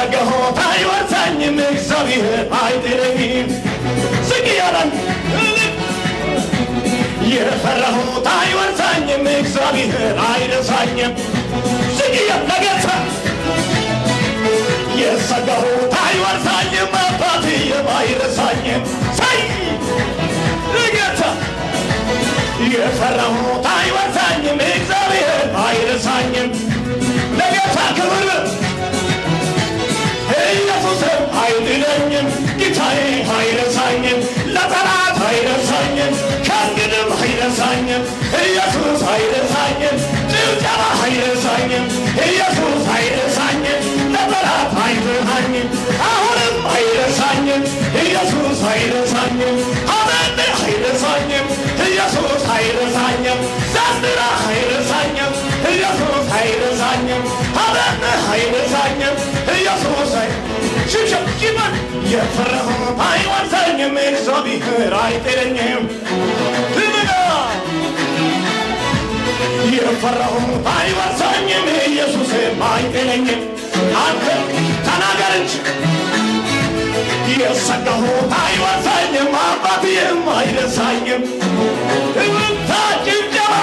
የሰገሆት አይወርሰኝም እግዚአብሔር አይጥለኝም ስቅያለን የፈራሁት አይወርሰኝም እግዚአብሔር አይረሳኝም ስቅያ ለጌታ የሰገሆት አይወርሰኝም አባቴም አይረሳኝም ሳይ ለጌታ የፈራሁት አይወርሰኝም እግዚአብሔር አይረሳኝም ለጌታ ክብር ኢየሱስም አይጥለኝም ጌታዬ አይረሳኝም ለጠላት አይረሳኝም ከእንግዲህም አይረሳኝም ኢየሱስ አይረሳኝም ጭብጨባ አይረሳኝም ኢየሱስ አይረሳኝም ለጠላት አይረሳኝም አሁንም አይረሳኝም ኢየሱስ አይረሳኝም አሜን አይረሳኝም ኢየሱስ አይረሳኝም ዘንድሮ አይረሳኝም ኢየሱስ አይረሳኝም አሜን አይረሳኝም ኢየሱስ ሽብሸብ ይመን የፈራሁት አይወርሰኝም እግዚአብሔር አይጥለኝም ትምና የፈራሁት አይወርሰኝም ኢየሱስም አይጥለኝም አንተ ተናገር እንጂ የሰገሁት አይወርሰኝም አባቴም አይረሳኝም ጭብጨባ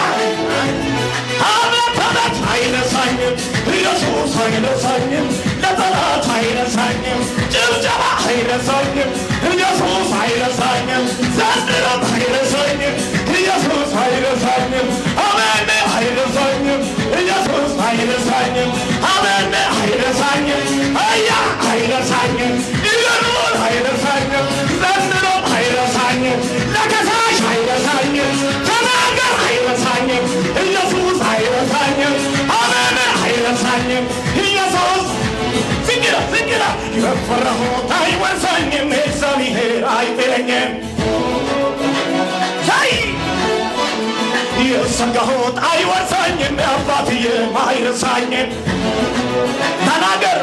አቤት አቤት አይረሳኝም ኢየሱስ አይረሳኝም ለጠላት አይረሳኝም ጭብጨባ አይረሳኝም ኢየሱስ አይረሳኝም ዘንድሮም አይረሳኝም ኢየሱስ አይረሳኝም አሜን አይረሳኝም ኢየሱስ አይረሳኝም አሜን አይረሳኝም አያ አይረሳኝም ኢየሱስ አይረሳኝም ዘንድሮም አይረሳኝም ለከሳሽ አይረሳኝም ተናገር አይረሳኝም ኢየሱስ አይረሳኝም አሜን አይረሳኝም ኢየሱስ ዝግራ የፈራሁት አይወርሰኝም እግዚአብሔር አይጥለኝም ሳይ የሰጋሁት አይወርሰኝም አባቴም አይረሳኝም ተናገር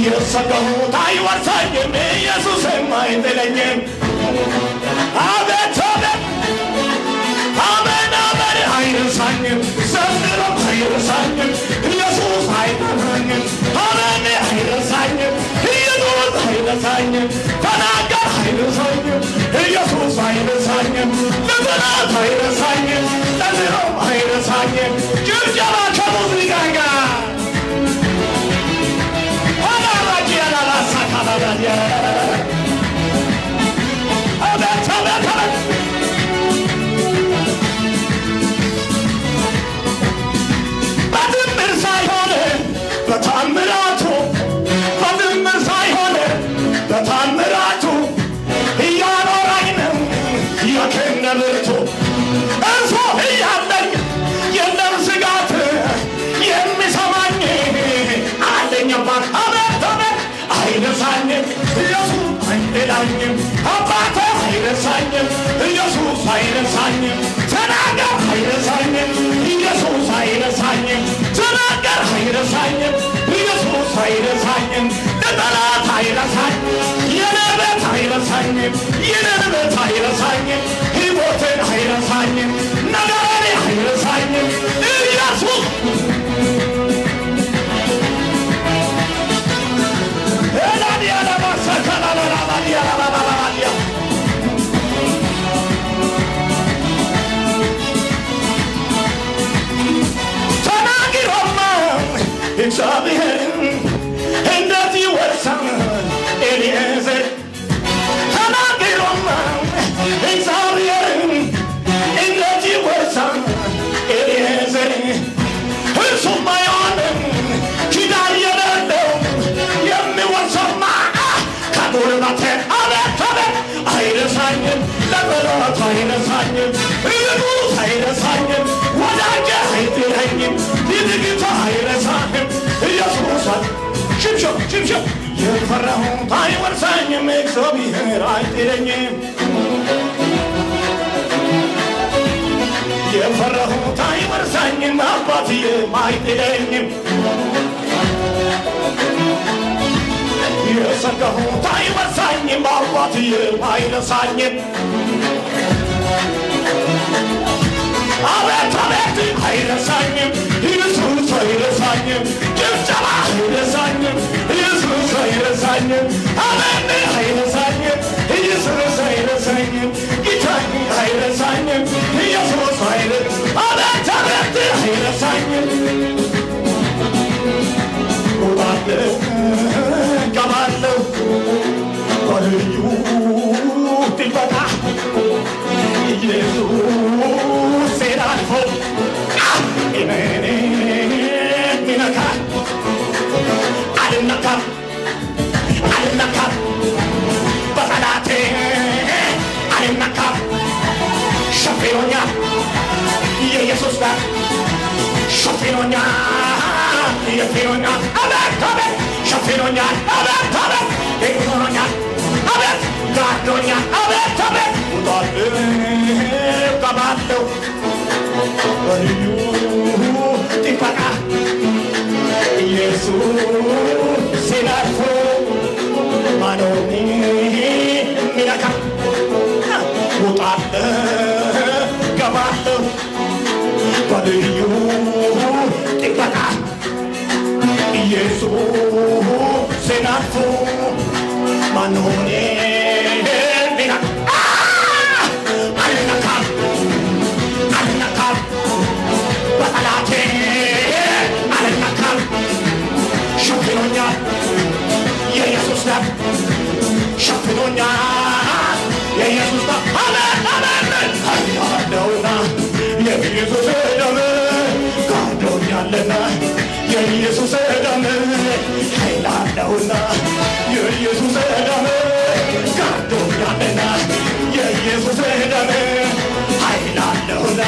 የሰጋሁት አይወርሰኝም ኢየሱስም አይጥለኝም አቤት አቤት አሜን አሜን አይረሳኝም ዘንድሮም አይረሳኝም ኢየሱስ አይጥለኝም አሜን አይረሳኝም ኢየሱስ አይረሳኝም ተናገር አይረሳኝም ኢየሱስ አይረሳኝም ለጠላት አይረሳኝም ዘንድሮም አይረሳኝም ጭብጨባ ከሙዚቃ ጋር አቤት አቤት አቤት በድምር ሳይሆን በታምራቱ በድምር ሳይሆን በታምራቱ እያኖረኝ ነው የክንደ ብርቱ እርሱ እያለኝ የለም ስጋት የሚሰማኝ አለኝ አባት አቤት አቤት አይረሳኝም ኢየሱስ አይጥለኝም አባቴ አይረሳኝም ኢየሱስ አይረሳኝም ተናገር አይረሳኝም ኢየሱስ አይረሳኝም ተናገር አይረሳኝም ኢየሱስ አይረሳኝም ለጠላት አይረሳኝም የነበት አይረሳኝም የነበት አይረሳኝም ሕይወትን አይረሳኝም ነገሬን አይረሳኝም ኢየሱስ ተናግሮማ እግዚአብሔርን እንዴት ይወርሳል ኤሊዔዘር ተናግሮማ እግዚአብሔርን እንዴት ይወርሳል ኤሊዔዘር እርሱማ አይሆንም ኪዳን የሌለው የሚወርሰማ ከጉልበቴ አቤት አቤት አይረሳኝም ለጠላት አይረሳኝም ኢየሱስ አይረሳኝም ወዳጄ አይጥለኝም ይድግታ አይረሳኝም ኢየሱስ ሽብሸብ ሽብሸብ የፈራሁት አይወርሰኝም እግዚአብሔር አይጥለኝም የፈራሁት አይወርሰኝም አባቴም አይጥለኝም የሰጋሁት አይወርሰኝም አባቴም አይረሳኝም አቤት አቤት አይረሳኝም ኢየሱስ አይረሳኝም ጭብጨባ አይረሳኝም ኢየሱስ አይረሳኝም አሜን አይረሳኝም ኢየሱስ አይረሳኝም ጌታዬ አይረሳኝም ኢየሱስ አይረሳኝም አቤት አቤት አይረሳኝም እወጣለሁ እገባለሁ በልዩ ጥበቃ ኢየሱስ አልፎ እኔን ይነካል አልነካም አልነካም በጠላቴ አልነካም ሸፍኖኛል የኢየሱስ ጋር ሸፍኖኛል የፊኖኛል አቤት አቤት ሸፍኖኛል አቤት አቤት ይኖኛል አቤት ጋርዶኛል አቤት አቤት እገባለሁ በልዩ ጥበቃ ኢየሱስ አልፎ ማኖኒ ሚነካ እወጣለሁ እገባለሁ በልዩ ጥበቃ ኢየሱስ አልፎ ማኖኒ የኢየሱስ ደም ሸፍኖኛል የኢየሱስ ደም አሜን አሜን ኃይላለሁና የኢየሱስ ደም ጋርዶኛልና የኢየሱስ ደም ኃይላለሁና የኢየሱስ ደም ጋርዶኛልና የኢየሱስ ደም ኃይላለሁና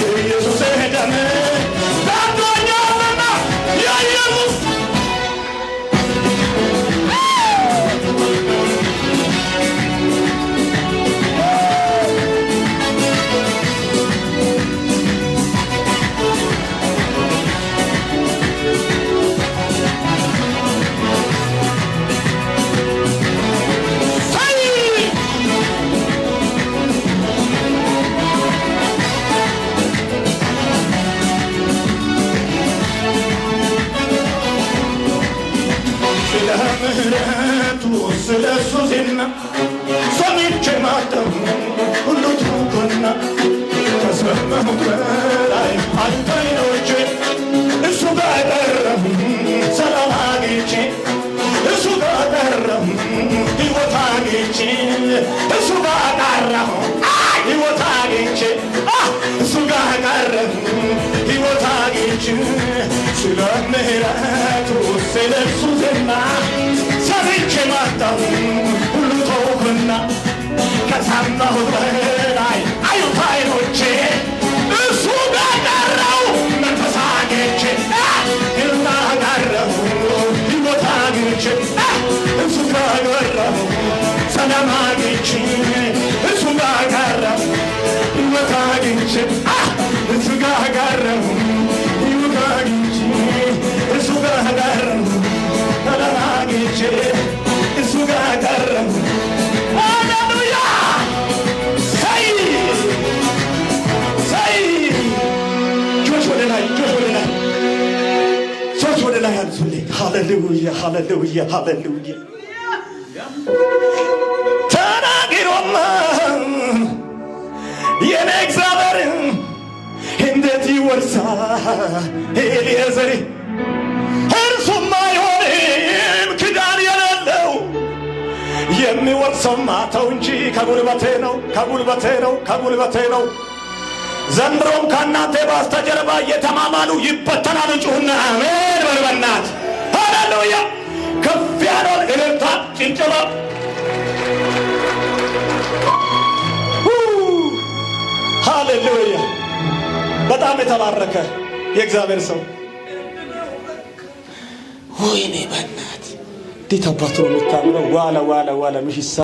የኢየሱስ ደም ጋርዶኛልና የኢየሱስ ምህረቱ ስለሱ ዜና ሰምቼ ማተው ሁሉ ትኩና ከሰማሁት በላይ አንተ አይኖቼ እሱ ጋር ቀረሁ ሰላም አግኝቼ እሱ ጋር ቀረሁ ሕይወት አግኝቼ እሱ ጋር ቀረሁ ሕይወት አግኝቼ እሱ ጋር ቀረሁ ሕይወት አግኝቼ ስለ ምህረቱ ስለሱ ዜና ሰምቼ ማጣሁ ሁሉ ተውኩና ከሰማሁት በላይ አዩት አይኖቼ እሱ ጋር ቀረሁ መንፈስ አግኝቼ ሕይወት ቀረሁ ሕይወት አግኝቼ እሱ ጋር ቀረሁ ሰላም አግኝቼ እሱ ጋር ቀረሁ ሕይወት አግኝቼ እሱ ጋር ቀረሁ ሕይወት አግኝቼ እሱ ጋር ቀረሁ ሰላም አግኝቼ እሱ ጋር ቀረሁ ሃሌሉያ ሰይ ሰይ ጆሽ ወደ ላይ ጆሽ ወደ ላይ አንሱልኝ ሃሌሉያ ሃሌሉያ ሃሌሉያ ተናግሮማ የኔ እግዚአብሔር እንዴት ይወርሳል ኤሊያዘር እርሱማ አይሆንም ኪዳን የሌለው የሚወርሰውማ ተው እንጂ ከጉልበቴ ነው ከጉልበቴ ነው ከጉልበቴ ነው ዘንድሮም ከእናንተ በስተጀርባ እየተማማሉ ይበተናሉ ጩኹና አሜን በሉ በእናትህ ሃሌሉያ ከፍ ያለውን እልልታ ጭብጨባ ሃሌሉያ በጣም የተባረከ የእግዚአብሔር ሰው ወይኔ በእናትህ እንዴት አባቱ ነው የምታምረው ዋላ ዋላ ዋላ ምሽሳ